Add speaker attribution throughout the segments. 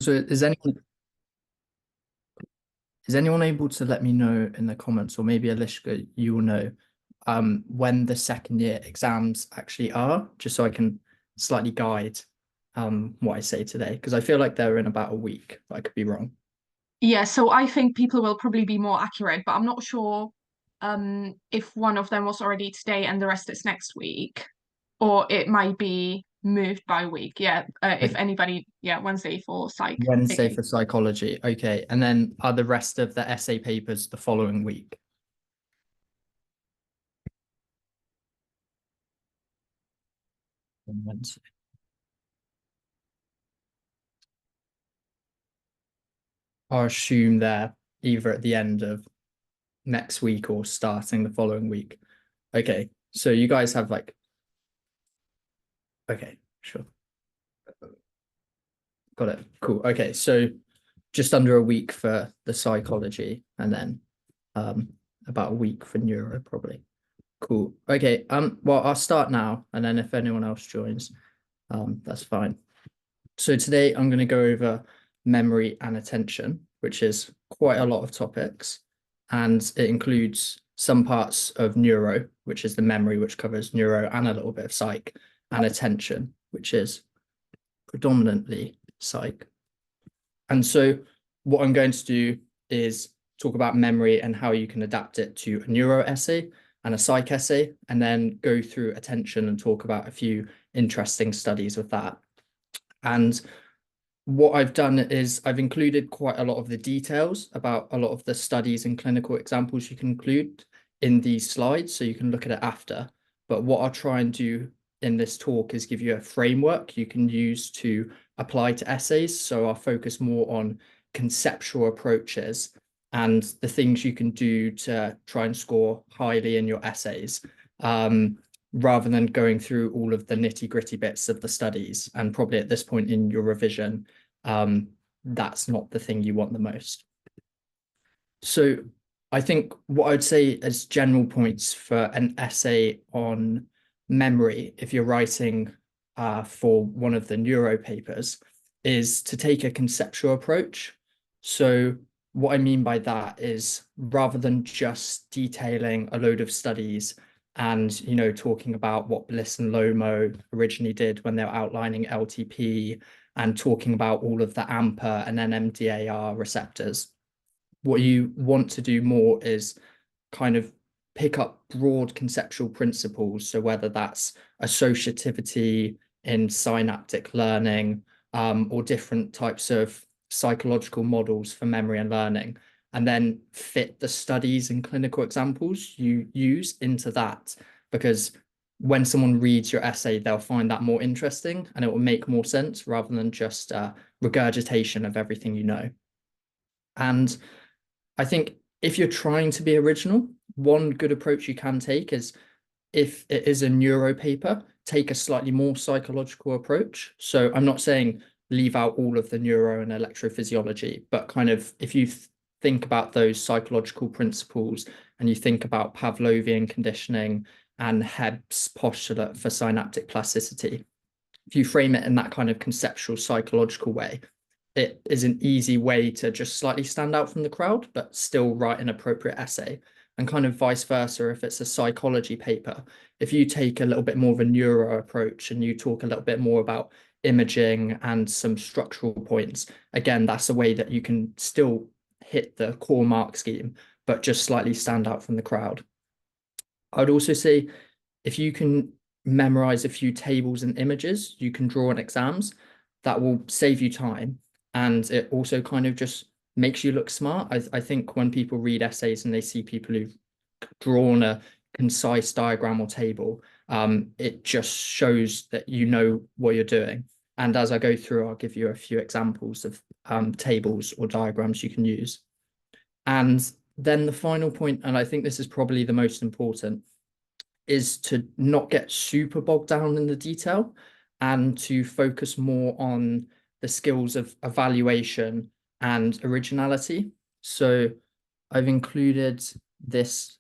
Speaker 1: So is anyone able to let me know in the comments, or maybe Alishka, you will know, when the second year exams actually are, just so I can slightly guide what I say today, because I feel like they're in about a week, but I could be wrong.
Speaker 2: Yeah, so I think people will probably be more accurate, but I'm not sure if one of them was already today and the rest is next week, or it might be moved by week. Yeah, if
Speaker 1: Like
Speaker 2: anybody, yeah, Wednesday for psych
Speaker 1: Wednesday
Speaker 2: taking.
Speaker 1: for psychology. Okay. And then are the rest of the essay papers the following week? On Wednesday. I assume they're either at the end of next week or starting the following week. Okay. So you guys have like, okay, sure. Got it. Cool. Okay. So just under a week for the psychology and then um about a week for neuro probably. Cool. Okay. Well, I'll start now, and then if anyone else joins, that's fine. So today I'm going to go over memory and attention, which is quite a lot of topics, and it includes some parts of neuro, which is the memory, which covers neuro and a little bit of psych, and attention, which is predominantly psych. And so what I'm going to do is talk about memory and how you can adapt it to a neuro essay and a psych essay, and then go through attention and talk about a few interesting studies with that. And what I've done is I've included quite a lot of the details about a lot of the studies and clinical examples you can include in these slides, so you can look at it after. But what I'll try and do in this talk is give you a framework you can use to apply to essays. So I'll focus more on conceptual approaches and the things you can do to try and score highly in your essays. Rather than going through all of the nitty-gritty bits of the studies. And probably at this point in your revision, that's not the thing you want the most. So I think what I'd say as general points for an essay on memory, if you're writing for one of the neuro papers, is to take a conceptual approach. So what I mean by that is, rather than just detailing a load of studies and talking about what Bliss and Lomo originally did when they were outlining LTP, and talking about all of the AMPA and NMDAR receptors, what you want to do more is kind of pick up broad conceptual principles. So whether that's associativity in synaptic learning, or different types of psychological models for memory and learning, and then fit the studies and clinical examples you use into that. Because when someone reads your essay, they'll find that more interesting and it will make more sense rather than just regurgitation of everything you know. And I think if you're trying to be original, one good approach you can take is, if it is a neuro paper, take a slightly more psychological approach. So I'm not saying leave out all of the neuro and electrophysiology, but kind of if you think about those psychological principles and you think about Pavlovian conditioning and Hebb's postulate for synaptic plasticity, if you frame it in that kind of conceptual psychological way, it is an easy way to just slightly stand out from the crowd, but still write an appropriate essay. And kind of vice versa, if it's a psychology paper, if you take a little bit more of a neuro approach and you talk a little bit more about imaging and some structural points, again, that's a way that you can still hit the core mark scheme, but just slightly stand out from the crowd. I'd also say, if you can memorize a few tables and images you can draw on exams, that will save you time. And it also kind of just makes you look smart. I think when people read essays and they see people who've drawn a concise diagram or table, it just shows that you know what you're doing. And as I go through, I'll give you a few examples of tables or diagrams you can use. And then the final point, and I think this is probably the most important, is to not get super bogged down in the detail and to focus more on the skills of evaluation and originality. So I've included this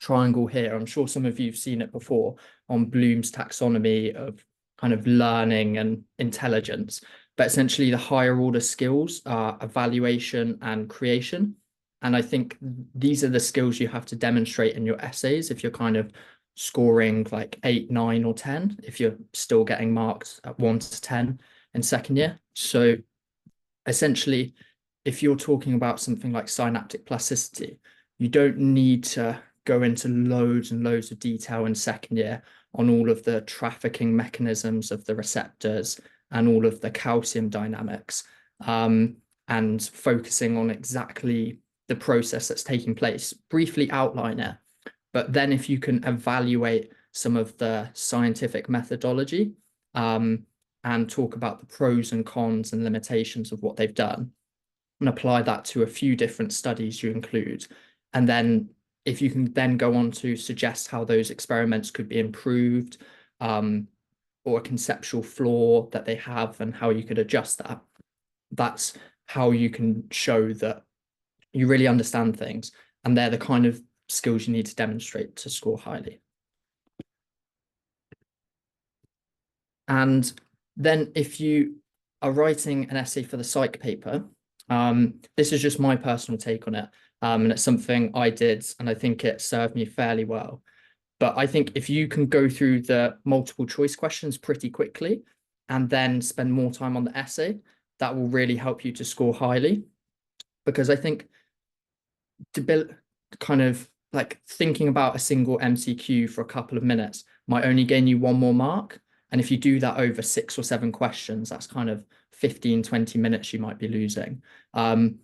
Speaker 1: triangle here. I'm sure some of you've seen it before, on Bloom's taxonomy of kind of learning and intelligence. but essentially the higher order skills are evaluation and creation. And I think these are the skills you have to demonstrate in your essays if you're kind of scoring like 8, 9, or 10, if you're still getting marked at 1 to 10 in second year. So essentially, if you're talking about something like synaptic plasticity, you don't need to go into loads and loads of detail in second year on all of the trafficking mechanisms of the receptors and all of the calcium dynamics, and focusing on exactly the process that's taking place. Briefly outline it, but then if you can evaluate some of the scientific methodology, and talk about the pros and cons and limitations of what they've done, and apply that to a few different studies you include. And then if you can then go on to suggest how those experiments could be improved, or a conceptual flaw that they have and how you could adjust that, that's how you can show that you really understand things. And they're the kind of skills you need to demonstrate to score highly. And then if you are writing an essay for the psych paper, this is just my personal take on it. And it's something I did, and I think it served me fairly well. But I think if you can go through the multiple choice questions pretty quickly and then spend more time on the essay, that will really help you to score highly. Because I think to build kind of like thinking about a single MCQ for a couple of minutes might only gain you 1 more mark. And if you do that over 6 or 7 questions, that's kind of 15, 20 minutes you might be losing. And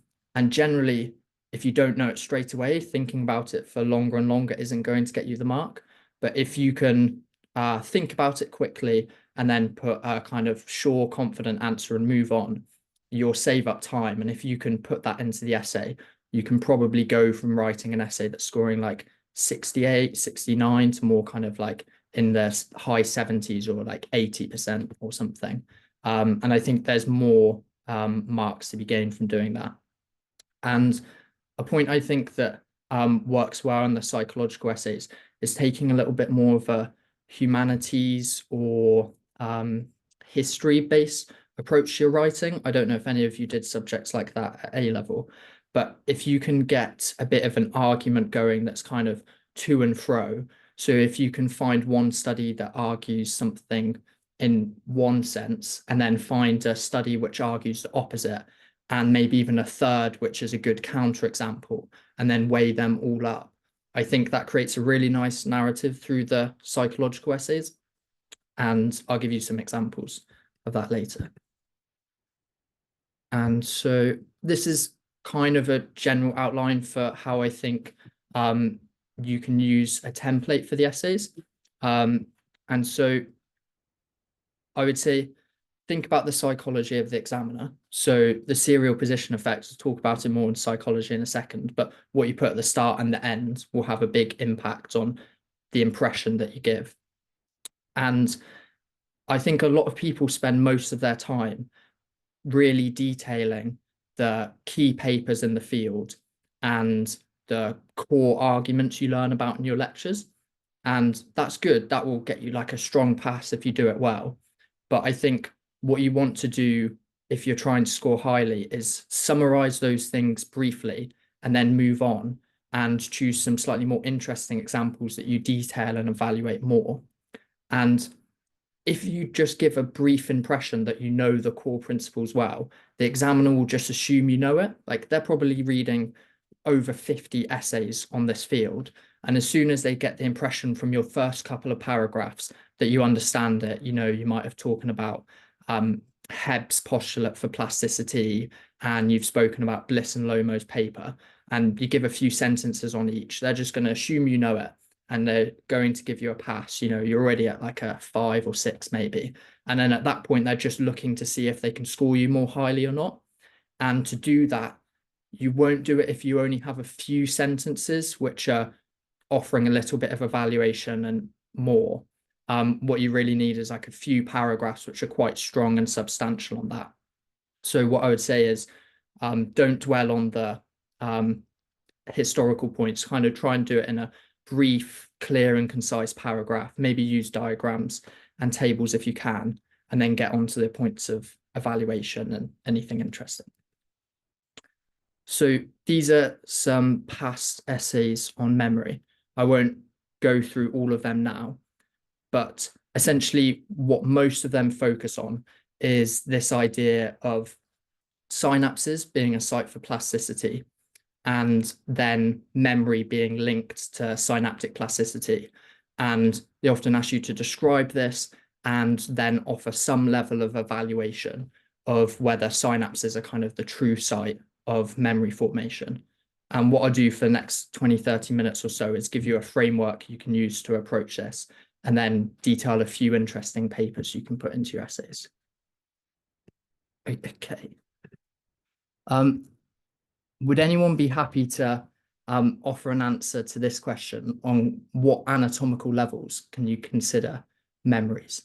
Speaker 1: generally, if you don't know it straight away, thinking about it for longer and longer isn't going to get you the mark. But if you can think about it quickly and then put a kind of sure, confident answer and move on, you'll save up time. And if you can put that into the essay, you can probably go from writing an essay that's scoring like 68, 69 to more kind of like in the high 70s or like 80% or something. And I think there's more marks to be gained from doing that. And a point I think that works well in the psychological essays is taking a little bit more of a humanities or history-based approach to your writing. I don't know if any of you did subjects like that at A level, but if you can get a bit of an argument going that's kind of to and fro, so if you can find one study that argues something in one sense and then find a study which argues the opposite, and maybe even a third which is a good counterexample, and then weigh them all up, I think that creates a really nice narrative through the psychological essays. And I'll give you some examples of that later. And so this is kind of a general outline for how I think you can use a template for the essays. And so I would say, think about the psychology of the examiner. So the serial position effects, we'll talk about it more in psychology in a second, but what you put at the start and the end will have a big impact on the impression that you give. And I think a lot of people spend most of their time really detailing the key papers in the field and the core arguments you learn about in your lectures. And that's good. That will get you like a strong pass if you do it well. But I think what you want to do if you're trying to score highly is summarize those things briefly and then move on and choose some slightly more interesting examples that you detail and evaluate more. And if you just give a brief impression that you know the core principles well, the examiner will just assume you know it. Like they're probably reading over 50 essays on this field. And as soon as they get the impression from your first couple of paragraphs that you understand it, you know, you might have talked about Hebb's postulate for plasticity, and you've spoken about Bliss and Lomo's paper, and you give a few sentences on each, they're just going to assume you know it. And they're going to give you a pass. You know, you're already at like a 5 or 6 maybe. And then at that point, they're just looking to see if they can score you more highly or not. And to do that, you won't do it if you only have a few sentences, which are offering a little bit of evaluation and more. What you really need is like a few paragraphs, which are quite strong and substantial on that. So what I would say is don't dwell on the historical points, kind of try and do it in a brief, clear and concise paragraph, maybe use diagrams and tables if you can, and then get on to the points of evaluation and anything interesting. So these are some past essays on memory. I won't go through all of them now, but essentially what most of them focus on is this idea of synapses being a site for plasticity, and then memory being linked to synaptic plasticity. And they often ask you to describe this and then offer some level of evaluation of whether synapses are kind of the true site of memory formation. And what I'll do for the next 20, 30 minutes or so is give you a framework you can use to approach this, and then detail a few interesting papers you can put into your essays. Okay. Would anyone be happy to offer an answer to this question on what anatomical levels can you consider memories?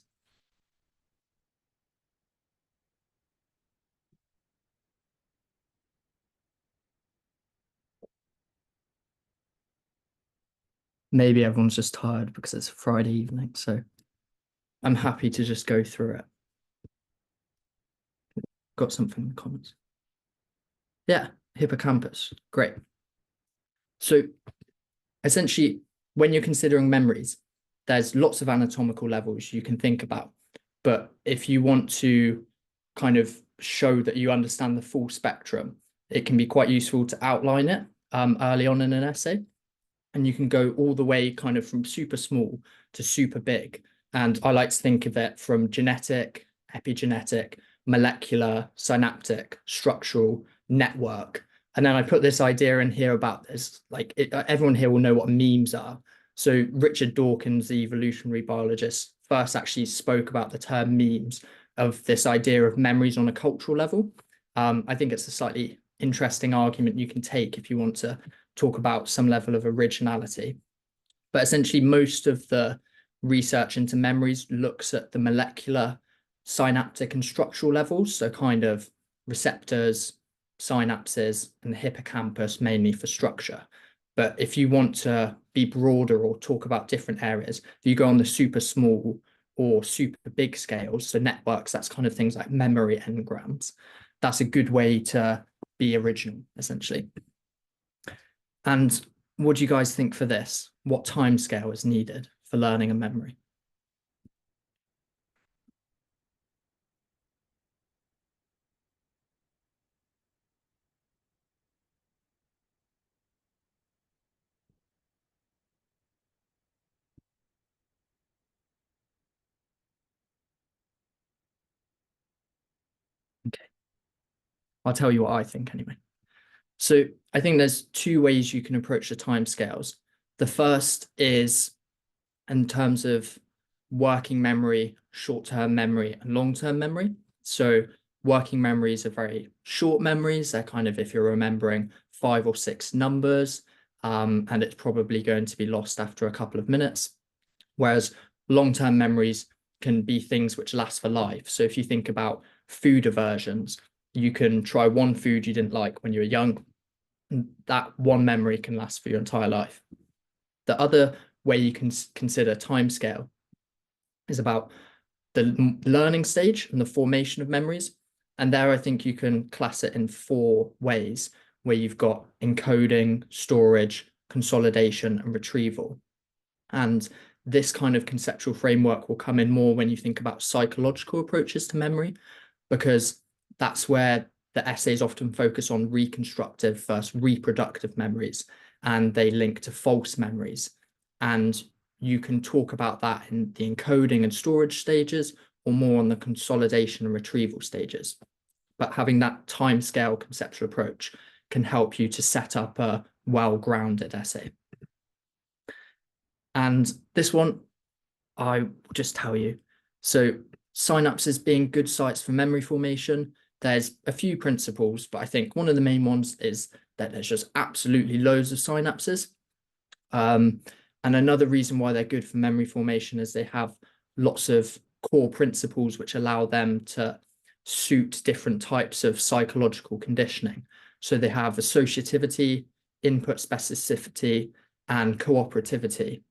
Speaker 1: Maybe everyone's just tired because it's a Friday evening, so I'm happy to just go through it. Got something in the comments. Yeah, hippocampus, great. So essentially, when you're considering memories, there's lots of anatomical levels you can think about. But if you want to kind of show that you understand the full spectrum, it can be quite useful to outline it early on in an essay. And you can go all the way kind of from super small to super big. And I like to think of it from genetic, epigenetic, molecular, synaptic, structural, network. And then I put this idea in here about this, like everyone here will know what memes are. So Richard Dawkins, the evolutionary biologist, first actually spoke about the term memes, of this idea of memories on a cultural level. I think it's a slightly interesting argument you can take if you want to talk about some level of originality. But essentially, most of the research into memories looks at the molecular, synaptic, and structural levels. So kind of receptors, synapses, and the hippocampus mainly for structure. But if you want to be broader or talk about different areas, if you go on the super small or super big scales, so networks, that's kind of things like memory engrams. That's a good way to be original, essentially. And what do you guys think for this? What time scale is needed for learning a memory? Okay, I'll tell you what I think anyway. So I think there's two ways you can approach the timescales. The first is in terms of working memory, short-term memory, and long-term memory. So working memories are very short memories. They're kind of if you're remembering 5 or 6 numbers, and it's probably going to be lost after a couple of minutes. Whereas long-term memories can be things which last for life. So if you think about food aversions, you can try one food you didn't like when you were young, and that one memory can last for your entire life. The other way you can consider timescale is about the learning stage and the formation of memories. And there I think you can class it in 4 ways, where you've got encoding, storage, consolidation, and retrieval. And this kind of conceptual framework will come in more when you think about psychological approaches to memory, because that's where the essays often focus on reconstructive versus reproductive memories, and they link to false memories. And you can talk about that in the encoding and storage stages, or more on the consolidation and retrieval stages. But having that timescale conceptual approach can help you to set up a well-grounded essay. And this one, I will just tell you. So synapses being good sites for memory formation, there's a few principles, but I think one of the main ones is that there's just absolutely loads of synapses. And another reason why they're good for memory formation is they have lots of core principles which allow them to suit different types of psychological conditioning. So they have associativity, input specificity, and cooperativity.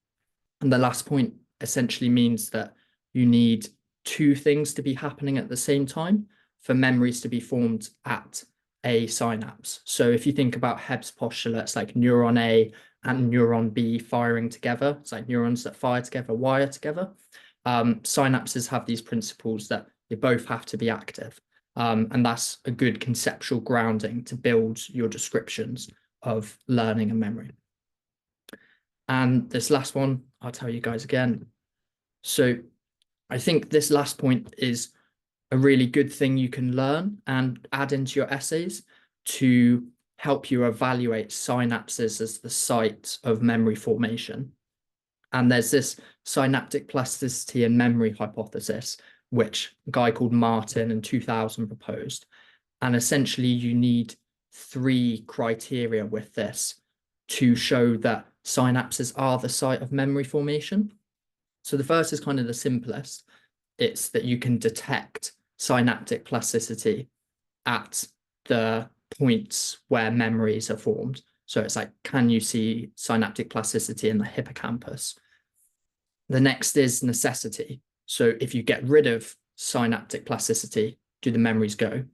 Speaker 1: And the last point essentially means that you need 2 things to be happening at the same time for memories to be formed at a synapse. So if you think about Hebb's postulates like neuron A and neuron B firing together, it's like neurons that fire together, wire together. Synapses have these principles that they both have to be active. And that's a good conceptual grounding to build your descriptions of learning and memory. And this last one, I'll tell you guys again. So I think this last point is a really good thing you can learn and add into your essays to help you evaluate synapses as the site of memory formation. And there's this synaptic plasticity and memory hypothesis, which a guy called Martin in 2000 proposed. And essentially you need 3 criteria with this to show that synapses are the site of memory formation. So the first is kind of the simplest. It's that you can detect synaptic plasticity at the points where memories are formed. So it's like, can you see synaptic plasticity in the hippocampus? The next is necessity. So if you get rid of synaptic plasticity, do the memories go?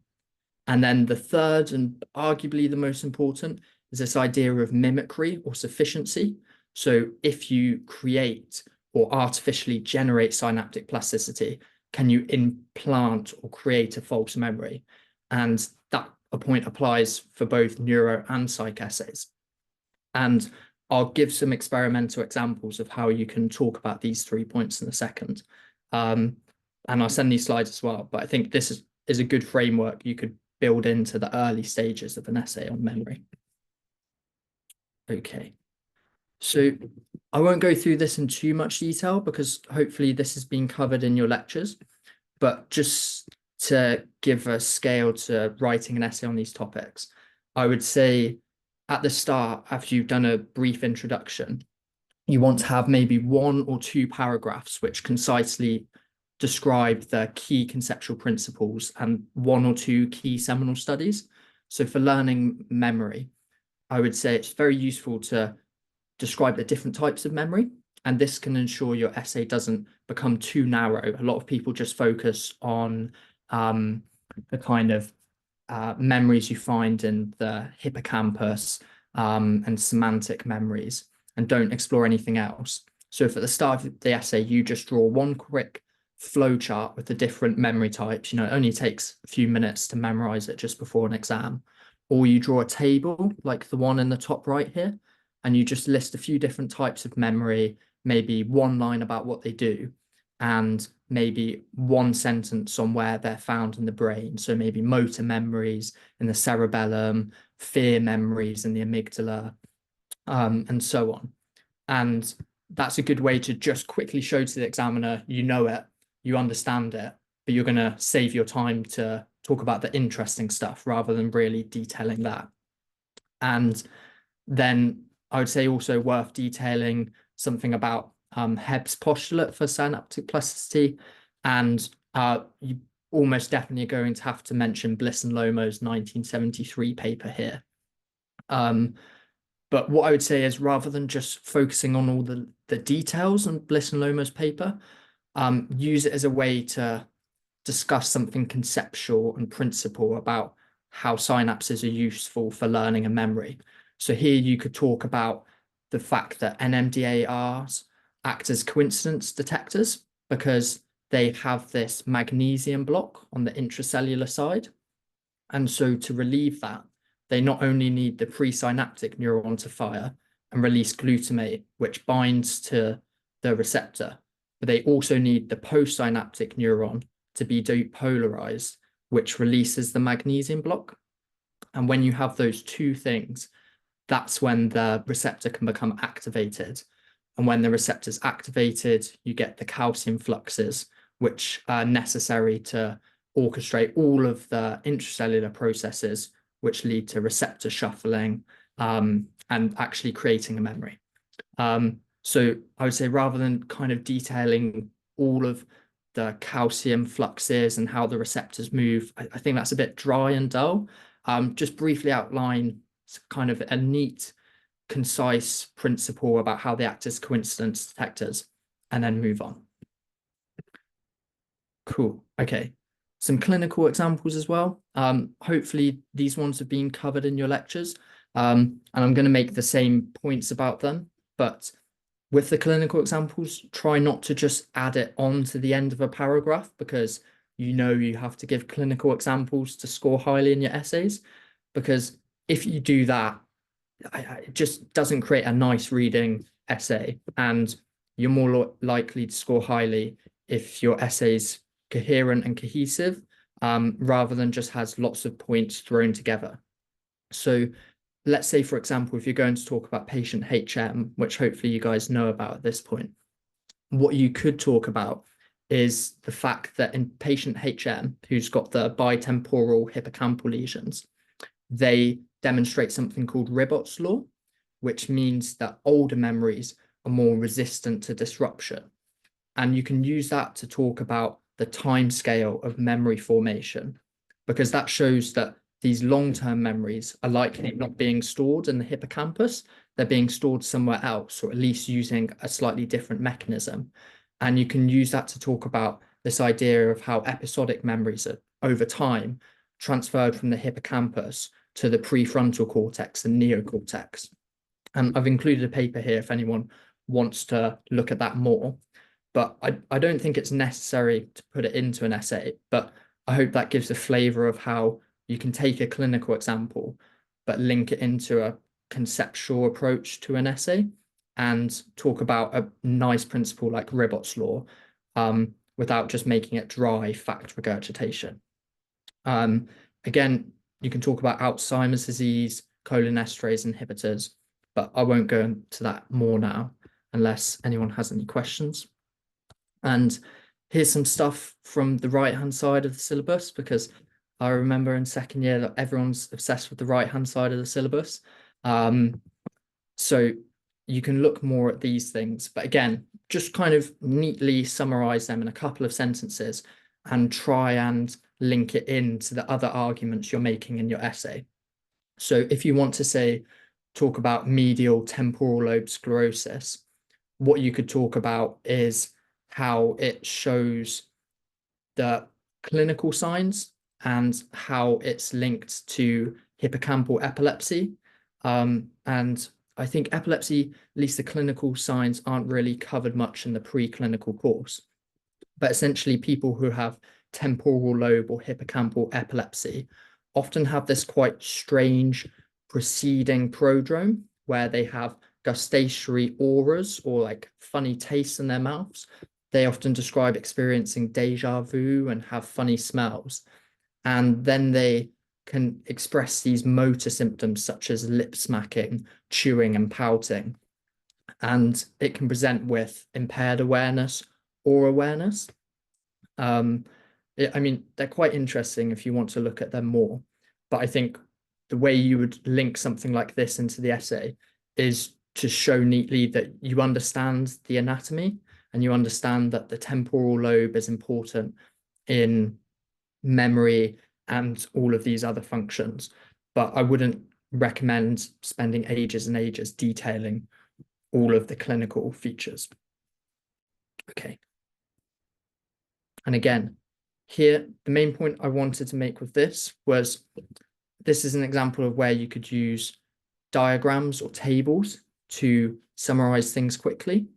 Speaker 1: And then the third, and arguably the most important, is this idea of mimicry or sufficiency. So if you create or artificially generate synaptic plasticity, can you implant or create a false memory? And that point applies for both neuro and psych essays. And I'll give some experimental examples of how you can talk about these 3 points in a second. And I'll send these slides as well, but I think this is a good framework you could build into the early stages of an essay on memory. Okay, so I won't go through this in too much detail because hopefully this has been covered in your lectures, but just to give a scale to writing an essay on these topics, I would say at the start, after you've done a brief introduction, you want to have maybe 1 or 2 paragraphs which concisely describe the key conceptual principles and 1 or 2 key seminal studies. So for learning memory, I would say it's very useful to describe the different types of memory, and this can ensure your essay doesn't become too narrow. A lot of people just focus on the kind of memories you find in the hippocampus and semantic memories and don't explore anything else. So if at the start of the essay, you just draw 1 quick flow chart with the different memory types, it only takes a few minutes to memorize it just before an exam, or you draw a table like the one in the top right here, and you just list a few different types of memory, maybe 1 line about what they do, and maybe 1 sentence on where they're found in the brain. So maybe motor memories in the cerebellum, fear memories in the amygdala, and so on. And that's a good way to just quickly show to the examiner, you know it, you understand it, but you're going to save your time to talk about the interesting stuff rather than really detailing that. And then I would say also worth detailing something about Hebb's postulate for synaptic plasticity. And you almost definitely are going to have to mention Bliss and Lomo's 1973 paper here. But what I would say is, rather than just focusing on all the details on Bliss and Lomo's paper, use it as a way to discuss something conceptual and principle about how synapses are useful for learning and memory. So here you could talk about the fact that NMDARs act as coincidence detectors because they have this magnesium block on the intracellular side. And so to relieve that, they not only need the presynaptic neuron to fire and release glutamate, which binds to the receptor, but they also need the postsynaptic neuron to be depolarized, which releases the magnesium block. And when you have those 2 things, that's when the receptor can become activated. And when the receptor's activated, you get the calcium fluxes, which are necessary to orchestrate all of the intracellular processes, which lead to receptor shuffling and actually creating a memory. So I would say, rather than kind of detailing all of the calcium fluxes and how the receptors move, I think that's a bit dry and dull. Just briefly outline kind of a neat, concise principle about how they act as coincidence detectors, and then move on. Cool. Okay. some clinical examples as well. Hopefully these ones have been covered in your lectures, and I'm going to make the same points about them, but with the clinical examples, try not to just add it on to the end of a paragraph, because you have to give clinical examples to score highly in your essays, because if you do that, it just doesn't create a nice reading essay, and you're more likely to score highly if your essay's coherent and cohesive, rather than just has lots of points thrown together. So let's say, for example, if you're going to talk about patient HM, which hopefully you guys know about at this point, what you could talk about is the fact that in patient HM, who's got the bitemporal hippocampal lesions, they demonstrate something called Ribot's law, which means that older memories are more resistant to disruption. And you can use that to talk about the time scale of memory formation, because that shows that these long-term memories are likely not being stored in the hippocampus. They're being stored somewhere else, or at least using a slightly different mechanism. And you can use that to talk about this idea of how episodic memories are, over time, transferred from the hippocampus to the prefrontal cortex and neocortex. And I've included a paper here if anyone wants to look at that more. But I don't think it's necessary to put it into an essay, but I hope that gives a flavor of how you can take a clinical example, but link it into a conceptual approach to an essay and talk about a nice principle like Ribot's law, without just making it dry fact regurgitation. Again, you can talk about Alzheimer's disease, cholinesterase inhibitors, but I won't go into that more now unless anyone has any questions. And here's some stuff from the right-hand side of the syllabus, because I remember in second year that everyone's obsessed with the right-hand side of the syllabus. So you can look more at these things, but again, just kind of neatly summarize them in a couple of sentences and try and link it into the other arguments you're making in your essay. So if you want to say, talk about medial temporal lobe sclerosis, what you could talk about is how it shows the clinical signs and how it's linked to hippocampal epilepsy. And I think epilepsy, at least the clinical signs, aren't really covered much in the preclinical course. But essentially, people who have temporal lobe or hippocampal epilepsy often have this quite strange preceding prodrome where they have gustatory auras, or like funny tastes in their mouths. They often describe experiencing deja vu and have funny smells. And then they can express these motor symptoms such as lip smacking, chewing, and pouting. And it can present with impaired awareness or awareness. I mean, they're quite interesting if you want to look at them more. But I think the way you would link something like this into the essay is to show neatly that you understand the anatomy and you understand that the temporal lobe is important in memory and all of these other functions. But I wouldn't recommend spending ages and ages detailing all of the clinical features. Okay. And again, here, the main point I wanted to make with this was, this is an example of where you could use diagrams or tables to summarize things quickly.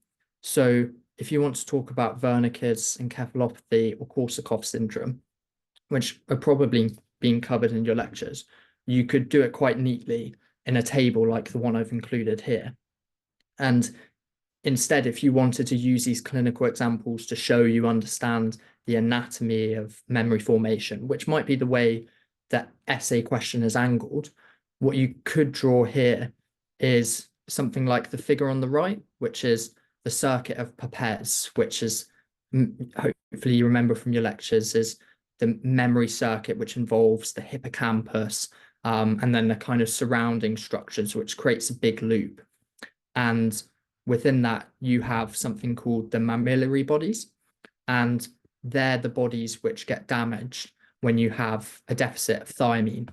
Speaker 1: So if you want to talk about Wernicke's encephalopathy or Korsakoff syndrome, which are probably being covered in your lectures, you could do it quite neatly in a table like the one I've included here. And instead, if you wanted to use these clinical examples to show you understand the anatomy of memory formation, which might be the way that essay question is angled, what you could draw here is something like the figure on the right, which is the circuit of Papez, which is, hopefully you remember from your lectures, is the memory circuit, which involves the hippocampus, and then the kind of surrounding structures, which creates a big loop. And within that, you have something called the mammillary bodies, and they're the bodies which get damaged when you have a deficit of thiamine.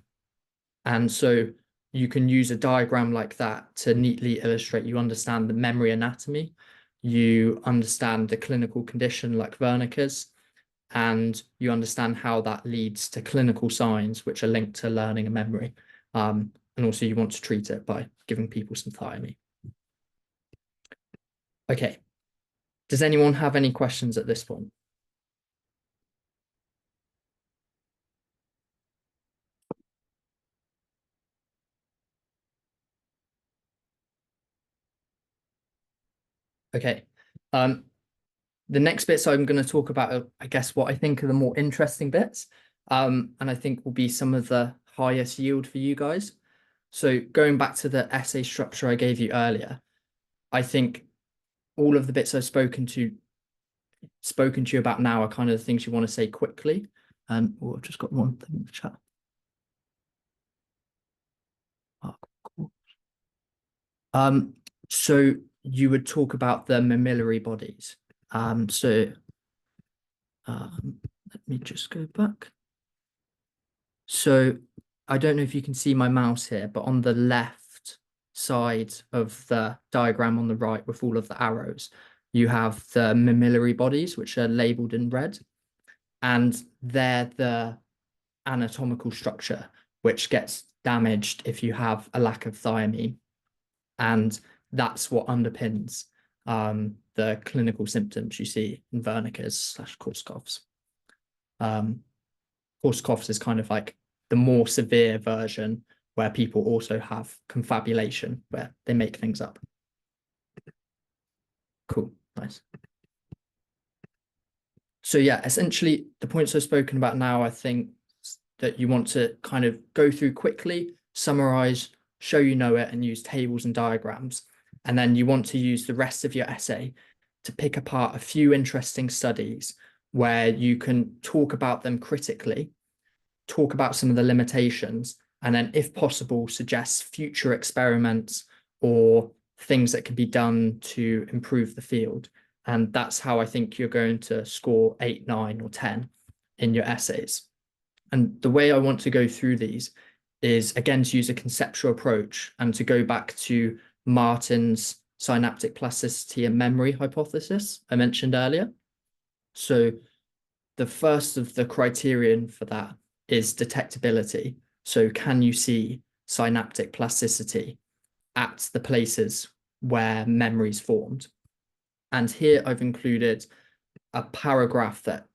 Speaker 1: And so you can use a diagram like that to neatly illustrate, you understand the memory anatomy, you understand the clinical condition like Wernicke's, and you understand how that leads to clinical signs which are linked to learning and memory. And also you want to treat it by giving people some thiamine. Okay. Does anyone have any questions at this point? Okay. The next bits I'm going to talk about are, I guess, what I think are the more interesting bits, and I think will be some of the highest yield for you guys. So going back to the essay structure I gave you earlier, I think all of the bits I've spoken to you about now are kind of the things you want to say quickly. And I've just got one thing in the chat. Oh, cool. So you would talk about the mammillary bodies. Let me just go back. So I don't know if you can see my mouse here, but on the left side of the diagram on the right with all of the arrows, you have the mammillary bodies, which are labeled in red, and they're the anatomical structure, which gets damaged if you have a lack of thiamine. And that's what underpins the clinical symptoms you see in Wernicke's/Korsakoff's. Korsakoff's is kind of like the more severe version where people also have confabulation, where they make things up. Cool, nice. So yeah, essentially the points I've spoken about now, I think that you want to kind of go through quickly, summarize, show you know it, and use tables and diagrams. And then you want to use the rest of your essay to pick apart a few interesting studies where you can talk about them critically, talk about some of the limitations, and then, if possible, suggest future experiments or things that can be done to improve the field. And that's how I think you're going to score 8, 9, or 10 in your essays. And the way I want to go through these is, again, to use a conceptual approach and to go back to Martin's synaptic plasticity and memory hypothesis I mentioned earlier. So the first of the criterion for that is detectability. So can you see synaptic plasticity at the places where memory is formed? And here I've included a paragraph that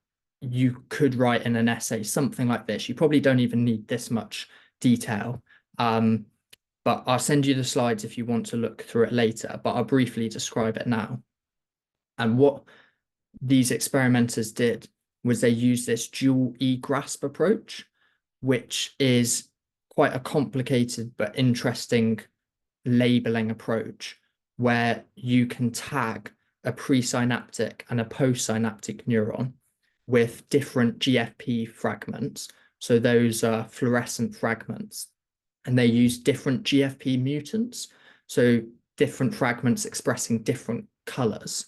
Speaker 1: you could write in an essay, something like this. You probably don't even need this much detail, but I'll send you the slides if you want to look through it later, but I'll briefly describe it now. And what these experimenters did was they used this dual eGRASP approach, which is quite a complicated but interesting labeling approach where you can tag a presynaptic and a postsynaptic neuron with different GFP fragments. So those are fluorescent fragments, and they use different GFP mutants. So different fragments expressing different colors.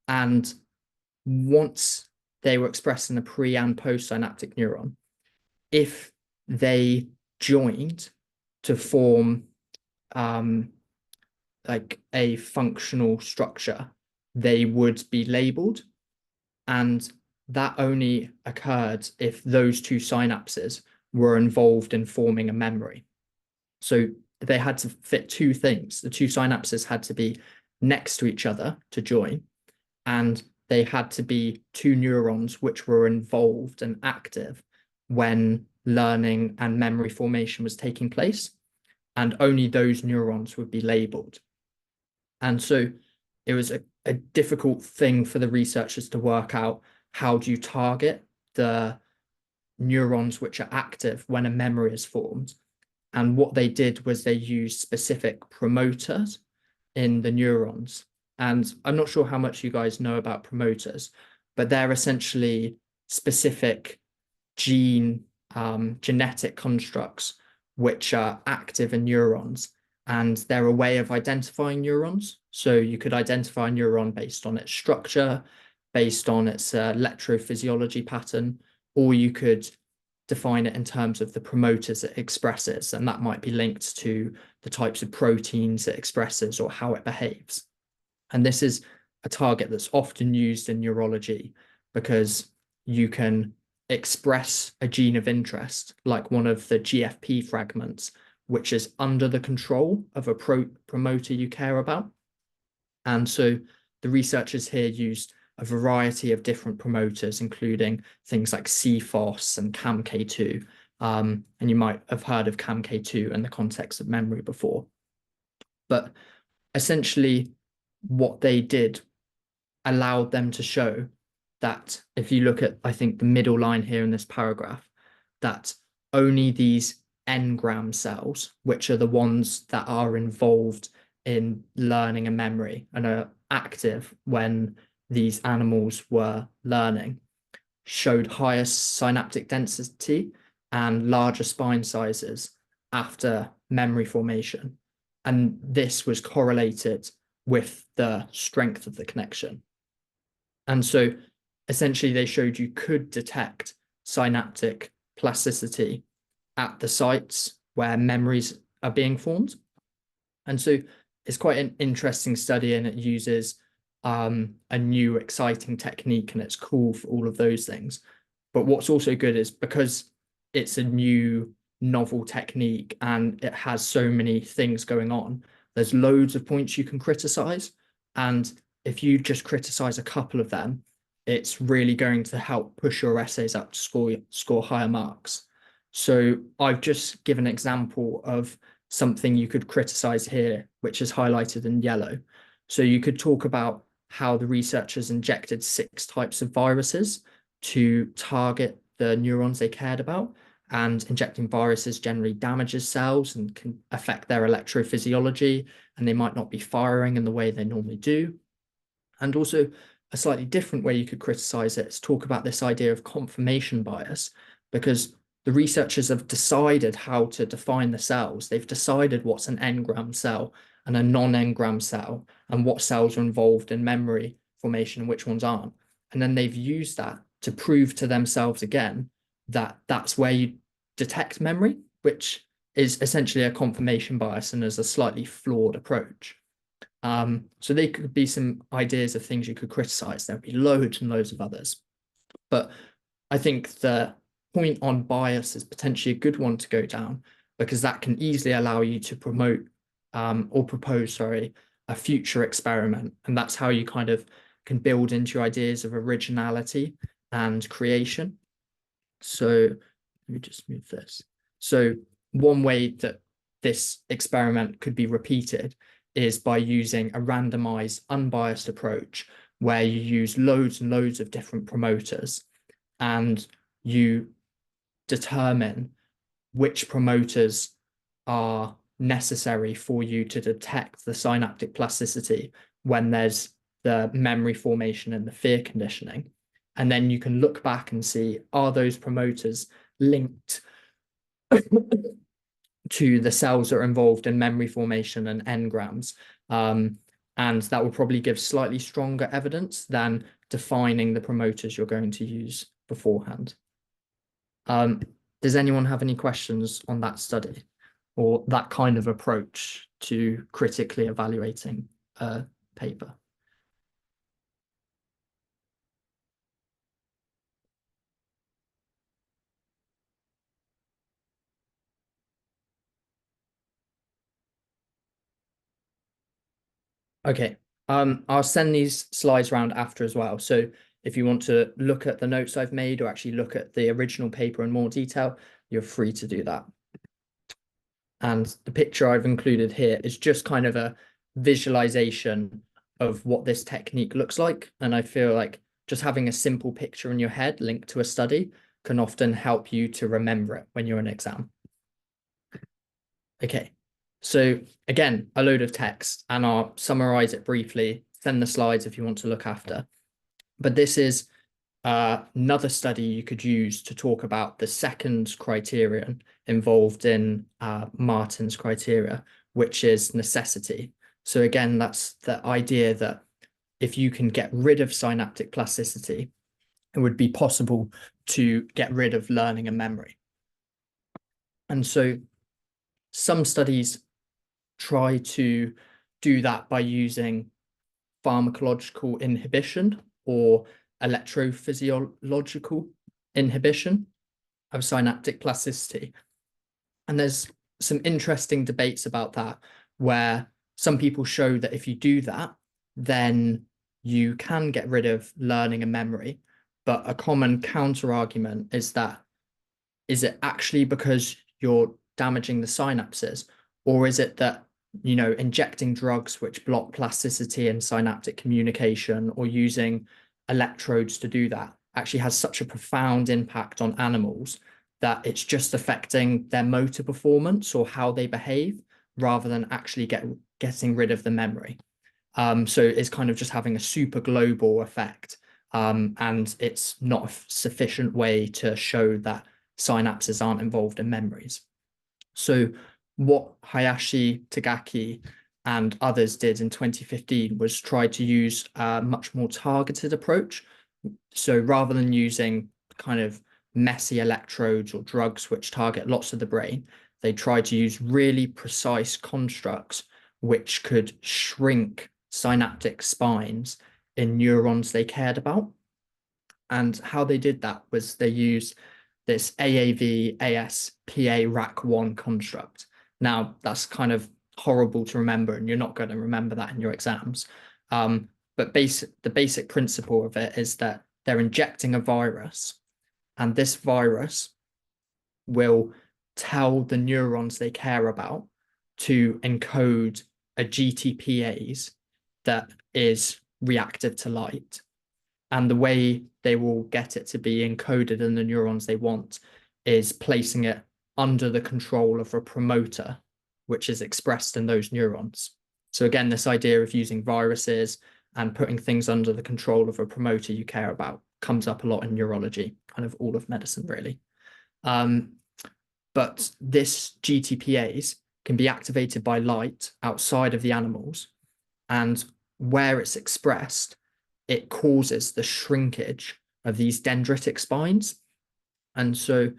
Speaker 1: And once they were expressed in the pre and postsynaptic neuron, if they joined to form like a functional structure, they would be labeled. And that only occurred if those two synapses were involved in forming a memory. So they had to fit two things. The two synapses had to be next to each other to join, and they had to be two neurons which were involved and active when learning and memory formation was taking place, and only those neurons would be labeled. And so it was a difficult thing for the researchers to work out, how do you target the neurons which are active when a memory is formed. And what they did was they used specific promoters in the neurons. And I'm not sure how much you guys know about promoters, but they're essentially specific genetic constructs which are active in neurons, and they're a way of identifying neurons. So you could identify a neuron based on its structure, based on its electrophysiology pattern, or you could define it in terms of the promoters it expresses, and that might be linked to the types of proteins it expresses or how it behaves. And this is a target that's often used in neurology because you can express a gene of interest, like one of the GFP fragments, which is under the control of a promoter you care about. And so the researchers here used a variety of different promoters, including things like CFOS and CAMK2. And you might have heard of CAMK2 in the context of memory before. But essentially, what they did allowed them to show that if you look at, I think, the middle line here in this paragraph, that only these engram cells, which are the ones that are involved in learning and memory and are active when these animals were learning, showed higher synaptic density and larger spine sizes after memory formation. And this was correlated with the strength of the connection. And so essentially they showed you could detect synaptic plasticity at the sites where memories are being formed. And so it's quite an interesting study, and it uses a new exciting technique, and it's cool for all of those things. But what's also good is because it's a new novel technique and it has so many things going on, there's loads of points you can criticize. And if you just criticize a couple of them, it's really going to help push your essays up to score higher marks. So I've just given an example of something you could criticize here, which is highlighted in yellow. So you could talk about how the researchers injected 6 types of viruses to target the neurons they cared about. And injecting viruses generally damages cells and can affect their electrophysiology, and they might not be firing in the way they normally do. And also, a slightly different way you could criticize it is talk about this idea of confirmation bias, because the researchers have decided how to define the cells. They've decided what's an engram cell and a non-engram cell, and what cells are involved in memory formation and which ones aren't. And then they've used that to prove to themselves again that that's where you detect memory, which is essentially a confirmation bias and is a slightly flawed approach. So they could be some ideas of things you could criticize. There'd be loads and loads of others. But I think the point on bias is potentially a good one to go down, because that can easily allow you to promote or propose, sorry, a future experiment. And that's how you kind of can build into ideas of originality and creation. So let me just move this. So one way that this experiment could be repeated is by using a randomized, unbiased approach where you use loads and loads of different promoters, and you determine which promoters are necessary for you to detect the synaptic plasticity when there's the memory formation and the fear conditioning. And then you can look back and see, are those promoters linked to the cells that are involved in memory formation and engrams? And that will probably give slightly stronger evidence than defining the promoters you're going to use beforehand. Does anyone have any questions on that study or that kind of approach to critically evaluating a paper? Okay, I'll send these slides around after as well. So if you want to look at the notes I've made or actually look at the original paper in more detail, you're free to do that. And the picture I've included here is just kind of a visualization of what this technique looks like. And I feel like just having a simple picture in your head linked to a study can often help you to remember it when you're in an exam. Okay, so again, a load of text, and I'll summarize it briefly, send the slides if you want to look after. But this is another study you could use to talk about the second criterion involved in Martin's criteria, which is necessity. So again, that's the idea that if you can get rid of synaptic plasticity, it would be possible to get rid of learning and memory. And so some studies try to do that by using pharmacological inhibition or electrophysiological inhibition of synaptic plasticity. And there's some interesting debates about that, where some people show that if you do that, then you can get rid of learning and memory. But a common counter argument is that, is it actually because you're damaging the synapses, or is it that, you know, injecting drugs which block plasticity and synaptic communication, or using electrodes to do that, actually has such a profound impact on animals that it's just affecting their motor performance or how they behave, rather than actually getting rid of the memory. So it's kind of just having a super global effect, and it's not a sufficient way to show that synapses aren't involved in memories. So what Hayashi, Tagaki, and others did in 2015 was try to use a much more targeted approach. So rather than using kind of messy electrodes or drugs which target lots of the brain, they tried to use really precise constructs which could shrink synaptic spines in neurons they cared about. And how they did that was they used this AAV-ASPA-RAC1 construct. Now, that's kind of horrible to remember, and you're not going to remember that in your exams. But the basic principle of it is that they're injecting a virus, and this virus will tell the neurons they care about to encode a GTPase that is reactive to light. And the way they will get it to be encoded in the neurons they want is placing it under the control of a promoter, which is expressed in those neurons. So again, this idea of using viruses and putting things under the control of a promoter you care about comes up a lot in neurology, kind of all of medicine, really. But this GTPase can be activated by light outside of the animals, and where it's expressed, it causes the shrinkage of these dendritic spines. And so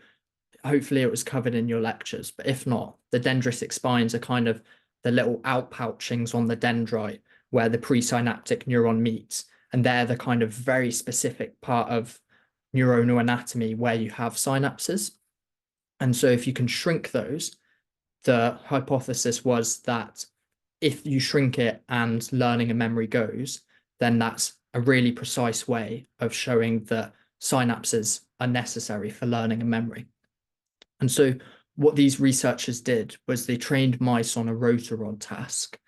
Speaker 1: hopefully it was covered in your lectures, but if not, the dendritic spines are kind of the little outpouchings on the dendrite where the presynaptic neuron meets. And they're the kind of very specific part of neuronal anatomy where you have synapses. And so if you can shrink those, the hypothesis was that if you shrink it and learning and memory goes, then that's a really precise way of showing that synapses are necessary for learning and memory. And so what these researchers did was they trained mice on a rotarod task,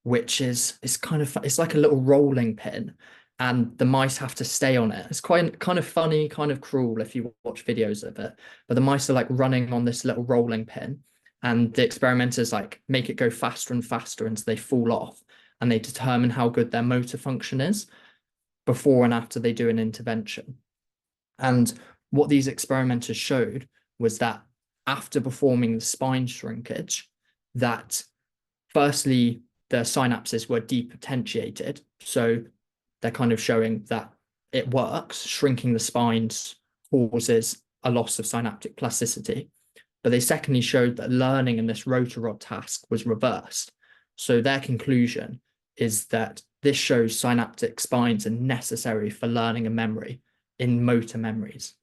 Speaker 1: which is it's like a little rolling pin, and the mice have to stay on it. It's quite kind of funny, kind of cruel if you watch videos of it, but the mice are like running on this little rolling pin, and the experimenters like make it go faster and faster until they fall off, and they determine how good their motor function is before and after they do an intervention. And what these experimenters showed was that after performing the spine shrinkage, that firstly, the synapses were depotentiated. So they're kind of showing that it works. Shrinking the spines causes a loss of synaptic plasticity. But they secondly showed that learning in this rotarod task was reversed. So their conclusion is that this shows synaptic spines are necessary for learning and memory in motor memories.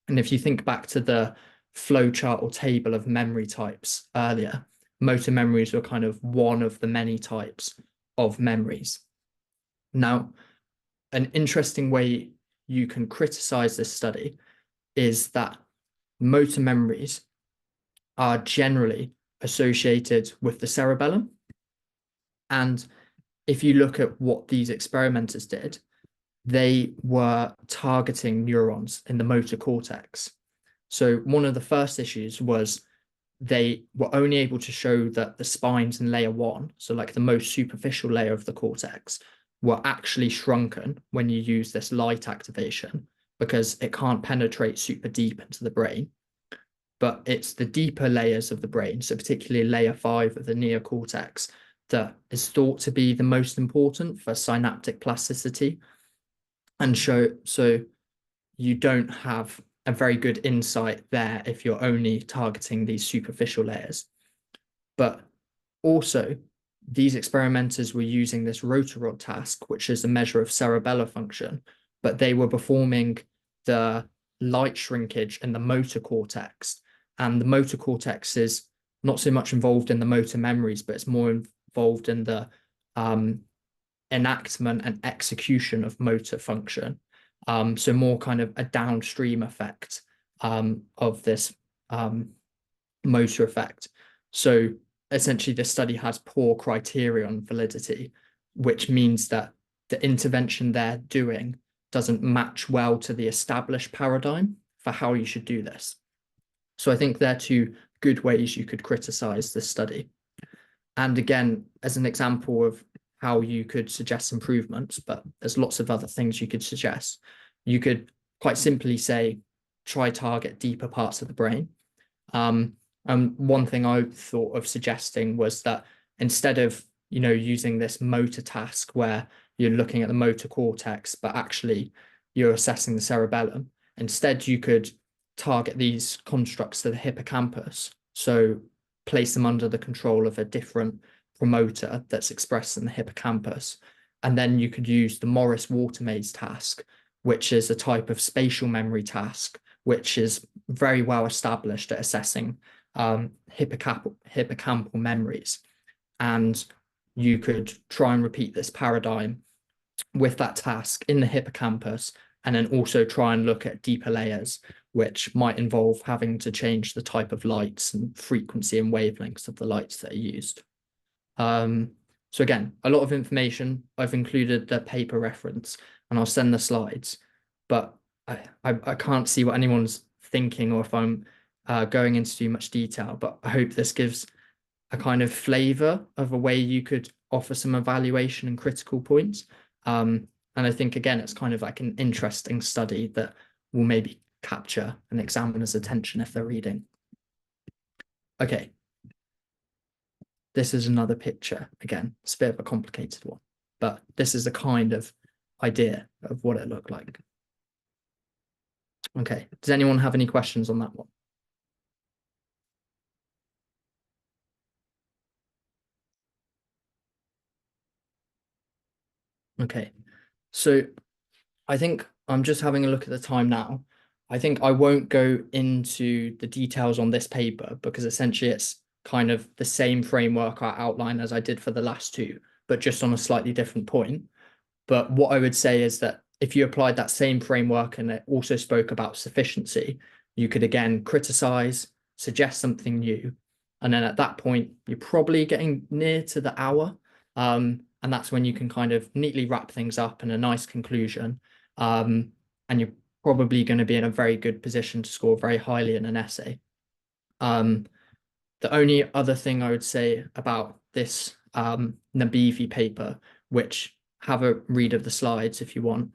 Speaker 1: And if you think back to the flowchart or table of memory types earlier, motor memories were kind of one of the many types of memories. Now, an interesting way you can criticize this study is that motor memories are generally associated with the cerebellum. And if you look at what these experimenters did, they were targeting neurons in the motor cortex. So one of the first issues was they were only able to show that the spines in layer 1, so like the most superficial layer of the cortex, were actually shrunken when you use this light activation, because it can't penetrate super deep into the brain. But it's the deeper layers of the brain, so particularly layer 5 of the neocortex, that is thought to be the most important for synaptic plasticity. And so you don't have a very good insight there if you're only targeting these superficial layers. But also, these experimenters were using this rotarod task, which is a measure of cerebellar function, but they were performing the light shrinkage in the motor cortex. And the motor cortex is not so much involved in the motor memories, but it's more involved in the enactment and execution of motor function. So more kind of a downstream effect of this motor effect. So essentially, this study has poor criterion validity, which means that the intervention they're doing doesn't match well to the established paradigm for how you should do this. So I think they're two good ways you could criticize this study. And again, as an example of how you could suggest improvements, but there's lots of other things you could suggest. You could quite simply say, try target deeper parts of the brain. And one thing I thought of suggesting was that instead of, using this motor task where you're looking at the motor cortex, but actually you're assessing the cerebellum, instead you could target these constructs to the hippocampus. So place them under the control of a different promoter that's expressed in the hippocampus. And then you could use the Morris-Watermaze task, which is a type of spatial memory task, which is very well established at assessing hippocampal memories. And you could try and repeat this paradigm with that task in the hippocampus, and then also try and look at deeper layers, which might involve having to change the type of lights and frequency and wavelengths of the lights that are used. So again, a lot of information. I've included the paper reference and I'll send the slides, but I can't see what anyone's thinking or if I'm going into too much detail, but I hope this gives a kind of flavor of a way you could offer some evaluation and critical points. And I think, again, it's kind of like an interesting study that will maybe capture an examiner's attention if they're reading. Okay. This is another picture. Again, it's a bit of a complicated one, but this is a kind of idea of what it looked like. Okay. Does anyone have any questions on that one? Okay. So I think I'm just having a look at the time now. I think I won't go into the details on this paper because essentially it's kind of the same framework I outlined as I did for the last two, but just on a slightly different point. But what I would say is that if you applied that same framework and it also spoke about sufficiency, you could again criticize, suggest something new. And then at that point, you're probably getting near to the hour. And that's when you can kind of neatly wrap things up in a nice conclusion. And you're probably going to be in a very good position to score very highly in an essay. The only other thing I would say about this Nabivi paper, which have a read of the slides if you want,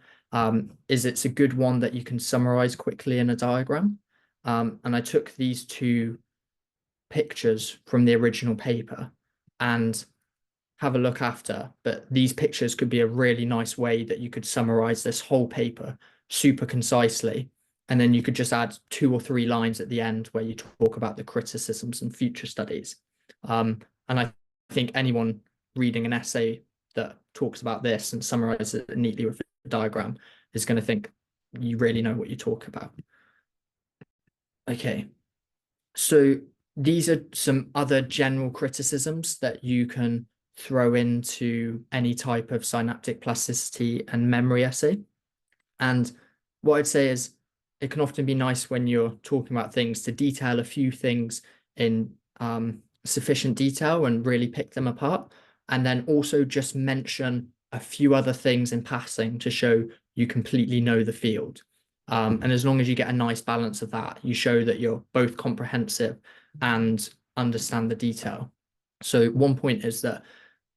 Speaker 1: is it's a good one that you can summarize quickly in a diagram. And I took these two pictures from the original paper and have a look after, but these pictures could be a really nice way that you could summarize this whole paper super concisely. And then you could just add 2 or 3 lines at the end where you talk about the criticisms and future studies. And I think anyone reading an essay that talks about this and summarizes it neatly with a diagram is going to think you really know what you talk about. Okay, so these are some other general criticisms that you can throw into any type of synaptic plasticity and memory essay. And what I'd say is it can often be nice when you're talking about things to detail a few things in sufficient detail and really pick them apart. And then also just mention a few other things in passing to show you completely know the field. And as long as you get a nice balance of that, you show that you're both comprehensive and understand the detail. So one point is that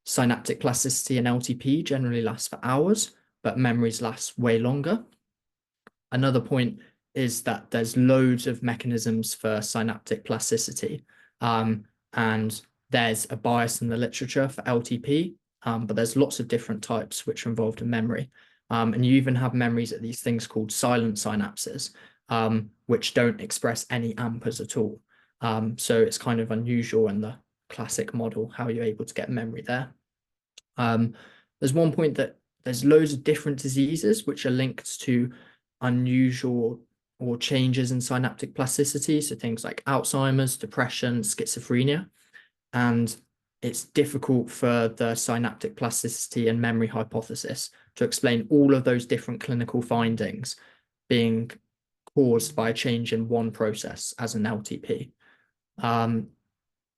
Speaker 1: synaptic plasticity and LTP generally lasts for hours, but memories last way longer. Another point is that there's loads of mechanisms for synaptic plasticity. And there's a bias in the literature for LTP, but there's lots of different types which are involved in memory. And you even have memories at these things called silent synapses, which don't express any AMPers at all. So it's kind of unusual in the classic model how you're able to get memory there. There's one point that there's loads of different diseases which are linked to unusual or changes in synaptic plasticity. So things like Alzheimer's, depression, schizophrenia. And it's difficult for the synaptic plasticity and memory hypothesis to explain all of those different clinical findings being caused by a change in one process as an LTP.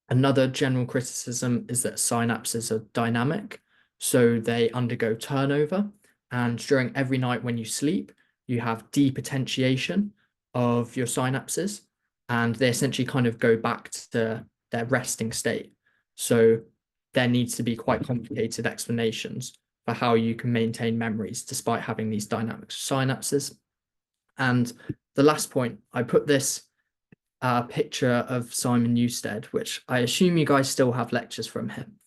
Speaker 1: Another general criticism is that synapses are dynamic, so they undergo turnover. And during every night when you sleep, you have depotentiation of your synapses, and they essentially kind of go back to their resting state. So there needs to be quite complicated explanations for how you can maintain memories despite having these dynamic synapses. And the last point, I put this picture of Simon Newstead, which I assume you guys still have lectures from him.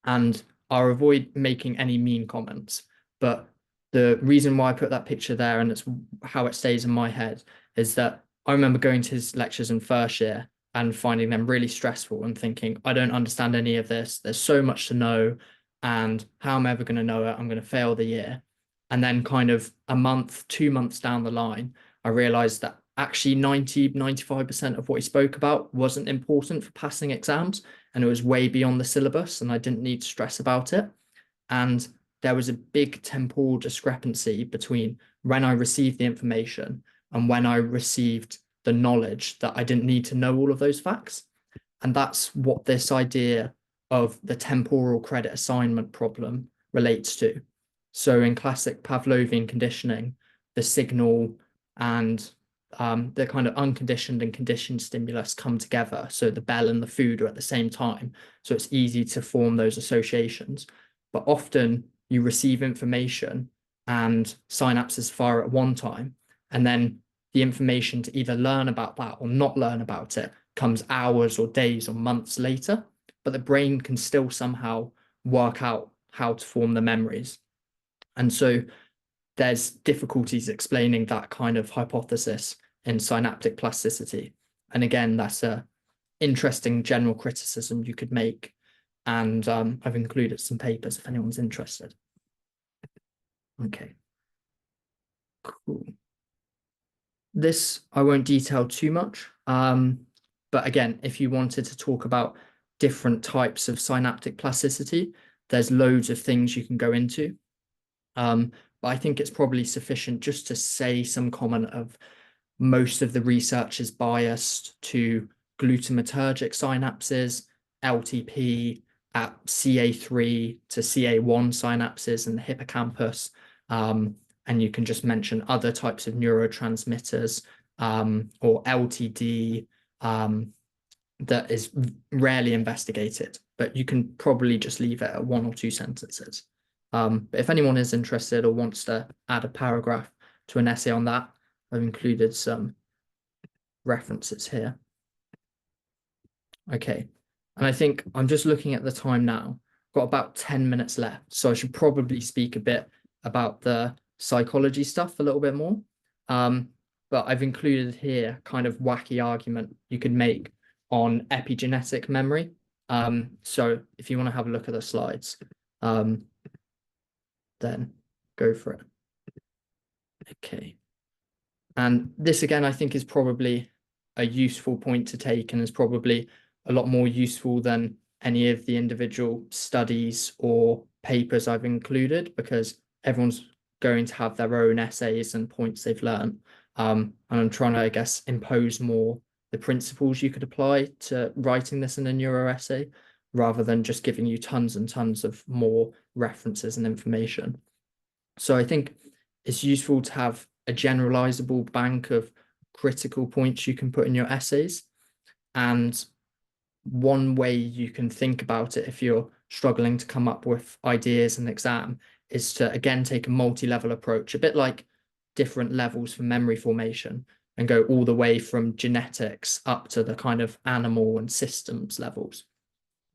Speaker 1: And I'll avoid making any mean comments, but the reason why I put that picture there, and it's how it stays in my head, is that I remember going to his lectures in first year and finding them really stressful and thinking, I don't understand any of this. There's so much to know, and how am I ever going to know it? I'm going to fail the year. And then kind of a month, 2 months down the line, I realized that actually 95% of what he spoke about wasn't important for passing exams, and it was way beyond the syllabus, and I didn't need to stress about it. And there was a big temporal discrepancy between when I received the information and when I received the knowledge that I didn't need to know all of those facts. And that's what this idea of the temporal credit assignment problem relates to. So in classic Pavlovian conditioning, the signal and the kind of unconditioned and conditioned stimulus come together. So the bell and the food are at the same time. So it's easy to form those associations. But often you receive information and synapses fire at one time, and then the information to either learn about that or not learn about it comes hours or days or months later, but the brain can still somehow work out how to form the memories. And so there's difficulties explaining that kind of hypothesis in synaptic plasticity. And again, that's a interesting general criticism you could make. And I've included some papers if anyone's interested. Okay, cool. This I won't detail too much. But again, if you wanted to talk about different types of synaptic plasticity, there's loads of things you can go into. But I think it's probably sufficient just to say some comment of most of the research is biased to glutamatergic synapses, LTP, at CA3 to CA1 synapses in the hippocampus. And you can just mention other types of neurotransmitters or LTD that is rarely investigated, but you can probably just leave it at 1 or 2 sentences. But if anyone is interested or wants to add a paragraph to an essay on that, I've included some references here. Okay, and I think I'm just looking at the time now, got about 10 minutes left, so I should probably speak a bit about the psychology stuff a little bit more. But I've included here kind of wacky argument you could make on epigenetic memory. So if you want to have a look at the slides, then go for it. Okay. And this again, I think is probably a useful point to take, and is probably a lot more useful than any of the individual studies or papers I've included, because everyone's going to have their own essays and points they've learned. And I'm trying to, I guess, impose more the principles you could apply to writing this in a neuro essay, rather than just giving you tons and tons of more references and information. So I think it's useful to have a generalizable bank of critical points you can put in your essays. And one way you can think about it if you're struggling to come up with ideas in exam is to, again, take a multi-level approach, a bit like different levels for memory formation, and go all the way from genetics up to the kind of animal and systems levels.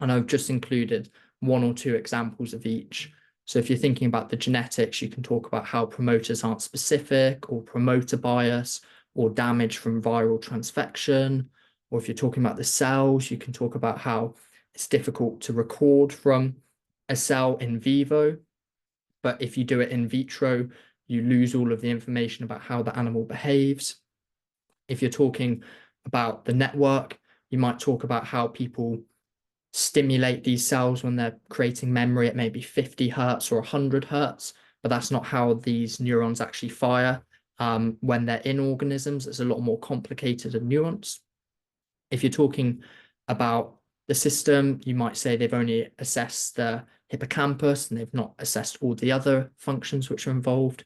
Speaker 1: And I've just included 1 or 2 examples of each. So if you're thinking about the genetics, you can talk about how promoters aren't specific, or promoter bias, or damage from viral transfection. Or if you're talking about the cells, you can talk about how it's difficult to record from a cell in vivo. But if you do it in vitro, you lose all of the information about how the animal behaves. If you're talking about the network, you might talk about how people stimulate these cells when they're creating memory at maybe 50 hertz or 100 hertz, but that's not how these neurons actually fire. When they're in organisms, it's a lot more complicated and nuanced. If you're talking about the system, you might say they've only assessed the hippocampus and they've not assessed all the other functions which are involved.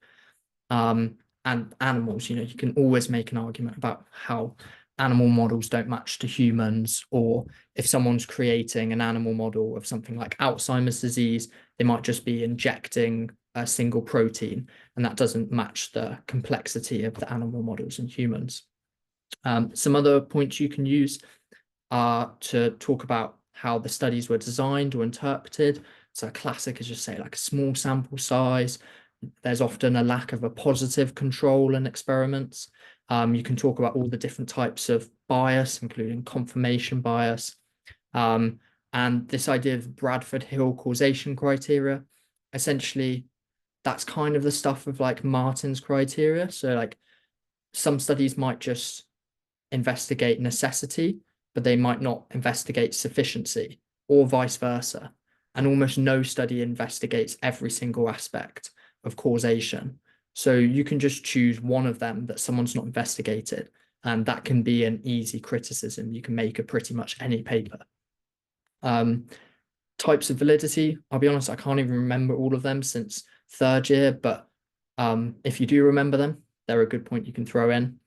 Speaker 1: And animals, you can always make an argument about how animal models don't match to humans, or if someone's creating an animal model of something like Alzheimer's disease, they might just be injecting a single protein, and that doesn't match the complexity of the animal models in humans. Some other points you can use are to talk about how the studies were designed or interpreted. So a classic is just say like a small sample size. There's often a lack of a positive control in experiments. You can talk about all the different types of bias, including confirmation bias. And this idea of Bradford Hill causation criteria, essentially, that's kind of the stuff of like Martin's criteria. So like some studies might just investigate necessity, but they might not investigate sufficiency, or vice versa. And almost no study investigates every single aspect of causation. So you can just choose one of them that someone's not investigated, and that can be an easy criticism. You can make of pretty much any paper. Types of validity, I'll be honest, I can't even remember all of them since third year, but if you do remember them, they're a good point you can throw in.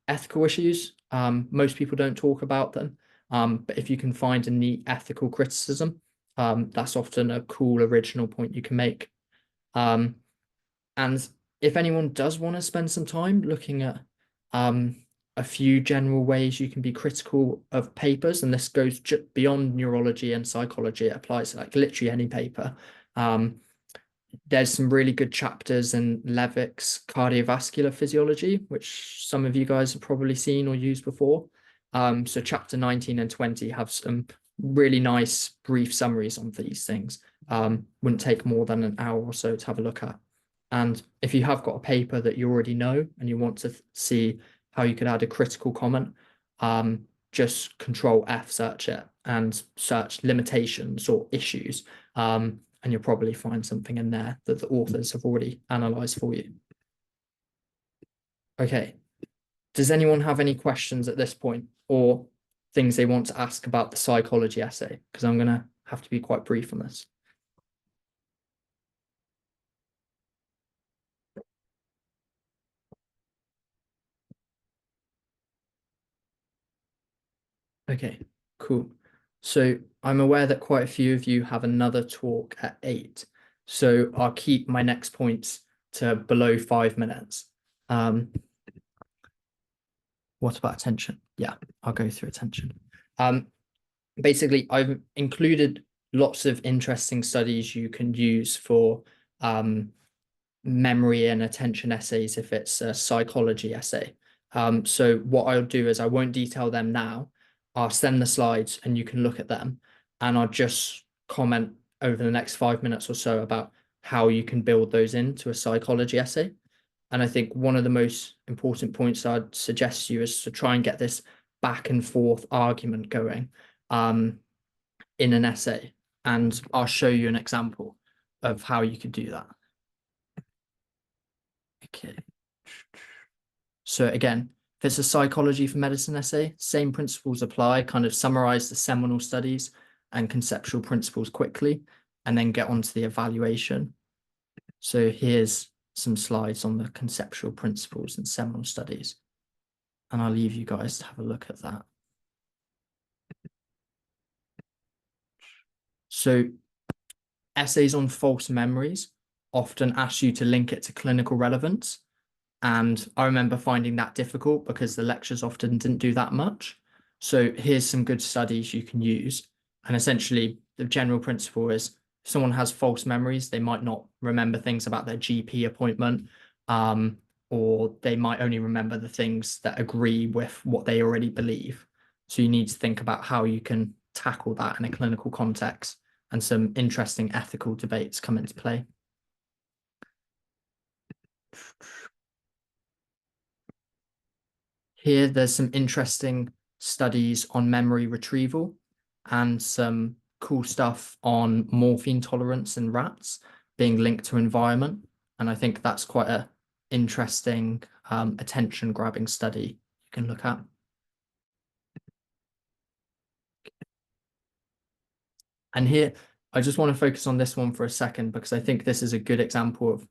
Speaker 1: Ethical issues, most people don't talk about them, but if you can find a neat ethical criticism, that's often a cool original point you can make. And if anyone does want to spend some time looking at a few general ways you can be critical of papers, and this goes beyond neurology and psychology, it applies to like literally any paper. There's some really good chapters in Levick's cardiovascular physiology, which some of you guys have probably seen or used before. So chapter 19 and 20 have some really nice brief summaries on these things. Wouldn't take more than an hour or so to have a look at. And if you have got a paper that you already know and you want to see how you could add a critical comment, just Control F, search it, and search limitations or issues. And you'll probably find something in there that the authors have already analysed for you. Okay, does anyone have any questions at this point, or things they want to ask about the psychology essay? Because I'm going to have to be quite brief on this. Okay, cool. So I'm aware that quite a few of you have another talk at 8. So I'll keep my next points to below 5 minutes. What about attention? Yeah, I'll go through attention. Basically, I've included lots of interesting studies you can use for memory and attention essays if it's a psychology essay. So what I'll do is I won't detail them now. I'll send the slides and you can look at them, and I'll just comment over the next 5 minutes or so about how you can build those into a psychology essay. And I think one of the most important points I'd suggest to you is to try and get this back and forth argument going in an essay. And I'll show you an example of how you could do that. Okay. So again, if it's a psychology for medicine essay, same principles apply, kind of summarize the seminal studies and conceptual principles quickly, and then get onto the evaluation. So here's some slides on the conceptual principles and seminal studies, and I'll leave you guys to have a look at that. So essays on false memories often ask you to link it to clinical relevance. And I remember finding that difficult because the lectures often didn't do that much. So here's some good studies you can use. And essentially, the general principle is if someone has false memories, they might not remember things about their GP appointment, or they might only remember the things that agree with what they already believe. So you need to think about how you can tackle that in a clinical context and some interesting ethical debates come into play. Here, there's some interesting studies on memory retrieval and some cool stuff on morphine tolerance in rats being linked to environment. And I think that's quite a interesting attention-grabbing study you can look at. And here, I just want to focus on this one for a second because I think this is a good example of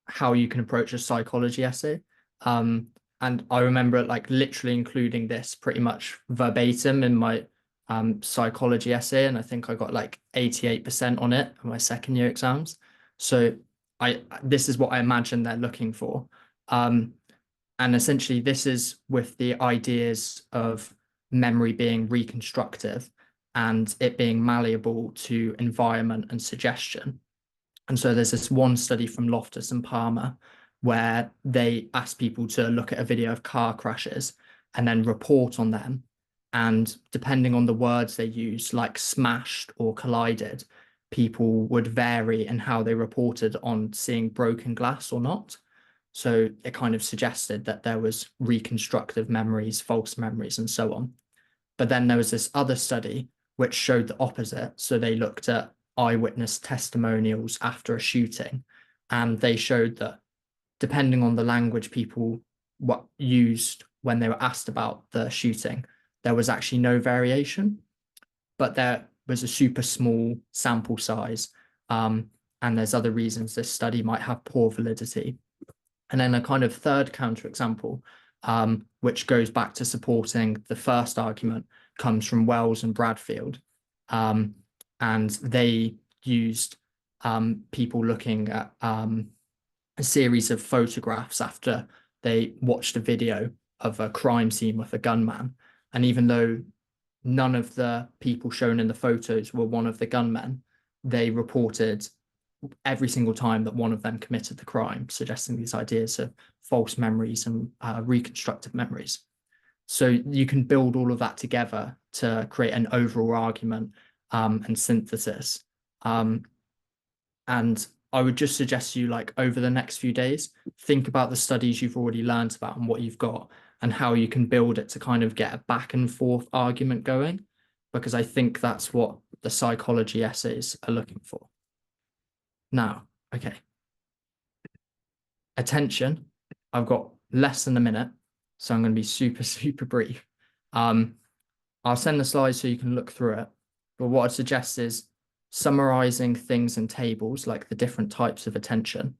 Speaker 1: how you can approach a psychology essay. And I remember like literally including this pretty much verbatim in my psychology essay, and I think I got like 88% on it in my second year exams. So this is what I imagine they're looking for. And essentially this is with the ideas of memory being reconstructive and it being malleable to environment and suggestion. And so there's this one study from Loftus and Palmer where they asked people to look at a video of car crashes and then report on them. And depending on the words they use, like smashed or collided, people would vary in how they reported on seeing broken glass or not. So it kind of suggested that there was reconstructive memories, false memories, and so on. But then there was this other study which showed the opposite. So they looked at eyewitness testimonials after a shooting, and they showed that depending on the language people used when they were asked about the shooting, there was actually no variation, but there was a super small sample size. And there's other reasons this study might have poor validity. And then a kind of third counterexample, which goes back to supporting the first argument, comes from Wells and Bradfield. And they used people looking at a series of photographs after they watched a video of a crime scene with a gunman. And even though none of the people shown in the photos were one of the gunmen, they reported every single time that one of them committed the crime, suggesting these ideas of false memories and reconstructive memories. So you can build all of that together to create an overall argument and synthesis. And I would just suggest you, like, over the next few days, think about the studies you've already learned about and what you've got and how you can build it to kind of get a back and forth argument going, because I think that's what the psychology essays are looking for. Now, okay. Attention, I've got less than a minute, so I'm going to be super, super brief. I'll send the slides so you can look through it. But what I'd suggest is summarizing things in tables, like the different types of attention,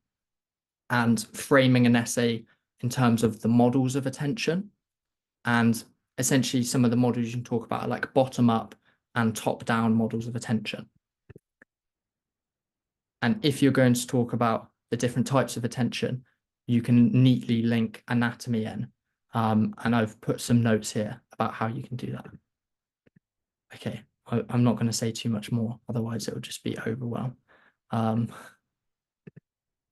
Speaker 1: and framing an essay in terms of the models of attention. And essentially some of the models you can talk about are like bottom up and top down models of attention. And if you're going to talk about the different types of attention, you can neatly link anatomy in. And I've put some notes here about how you can do that. Okay, I'm not going to say too much more, otherwise it will just be overwhelm.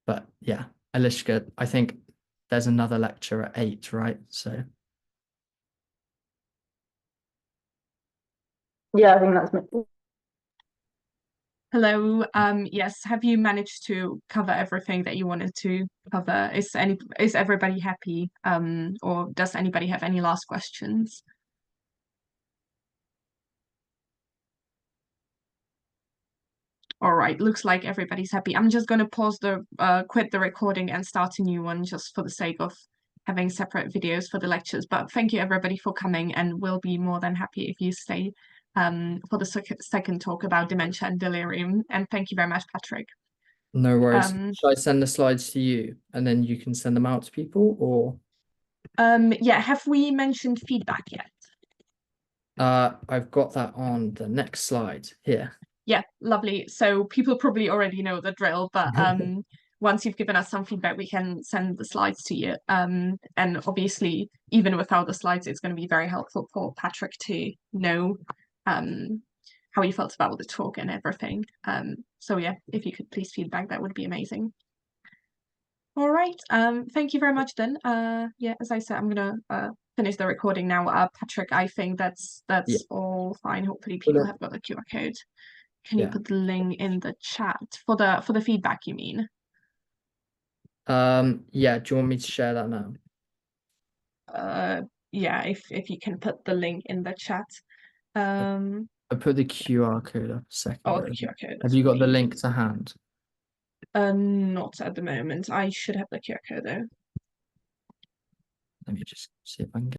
Speaker 1: But yeah, Alishka, I think there's another lecture at 8, right? So
Speaker 3: yeah, I think that's me.
Speaker 2: Hello. Yes, have you managed to cover everything that you wanted to cover? Is everybody happy? Or does anybody have any last questions? All right, looks like everybody's happy. I'm just going to quit the recording and start a new one just for the sake of having separate videos for the lectures. But thank you everybody for coming, and we'll be more than happy if you stay for the second talk about dementia and delirium. And thank you very much, Patrick.
Speaker 1: no worries. Shall I send the slides to you and then you can send them out to people, or?
Speaker 2: Yeah, have we mentioned feedback yet?
Speaker 1: I've got that on the next slide here.
Speaker 2: Yeah, lovely. So people probably already know the drill, but once you've given us some feedback, we can send the slides to you. And obviously, even without the slides, it's going to be very helpful for Patrick to know how he felt about the talk and everything. So yeah, if you could please feedback, that would be amazing. All right. Thank you very much then. Yeah, as I said, I'm gonna finish the recording now. Patrick, I think that's all fine. Hopefully people have got the QR code. Can you put the link in the chat for the feedback, you mean?
Speaker 1: Yeah, do you want me to share that now?
Speaker 2: Yeah, if you can put the link in the chat.
Speaker 1: I put the QR code up a second
Speaker 2: Oh,
Speaker 1: ago.
Speaker 2: the QR code.
Speaker 1: Have you got the
Speaker 2: Sweet.
Speaker 1: link to hand?
Speaker 2: Not at the moment. I should have the QR code though.
Speaker 1: Let me just see if I can get